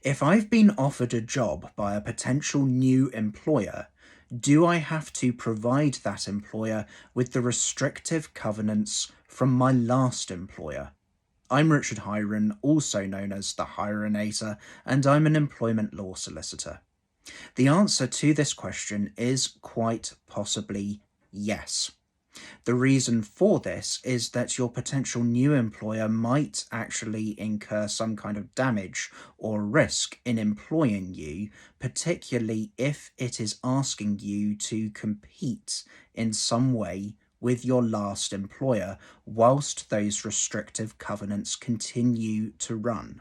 If I've been offered a job by a potential new employer, do I have to provide that employer with the restrictive covenants from my last employer? I'm Richard Hiron, also known as the Hironator, and I'm an employment law solicitor. The answer to this question is quite possibly yes. The reason for this is that your potential new employer might actually incur some kind of damage or risk in employing you, particularly if it is asking you to compete in some way with your last employer whilst those restrictive covenants continue to run.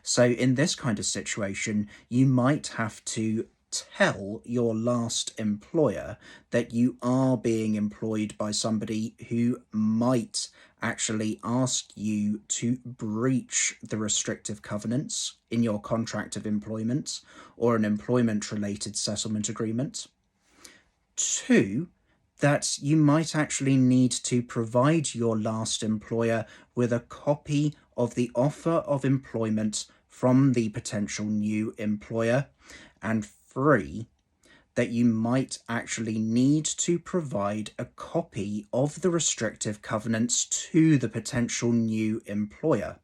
So, in this kind of situation, you might have to tell your last employer that you are being employed by somebody who might actually ask you to breach the restrictive covenants in your contract of employment or an employment related settlement agreement. Two, that you might actually need to provide your last employer with a copy of the offer of employment from the potential new employer. And three, that you might actually need to provide a copy of the restrictive covenants to the potential new employer.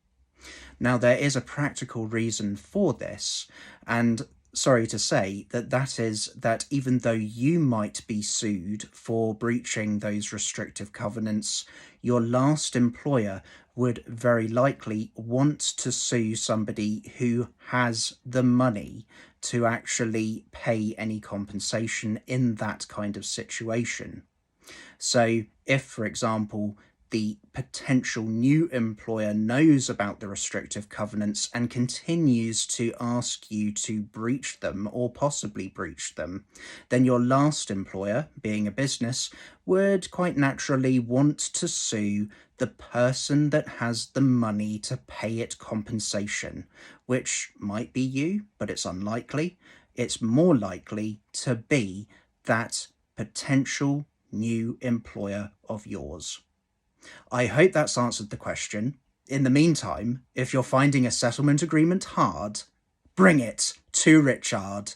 Now, there is a practical reason for this, and sorry to say that is that even though you might be sued for breaching those restrictive covenants, your last employer would very likely want to sue somebody who has the money to actually pay any compensation in that kind of situation. So, if, for example, the potential new employer knows about the restrictive covenants and continues to ask you to breach them or possibly breach them, then your last employer, being a business, would quite naturally want to sue the person that has the money to pay it compensation, which might be you, but it's unlikely. It's more likely to be that potential new employer of yours. I hope that's answered the question. In the meantime, if you're finding a settlement agreement hard, bring it to Richard.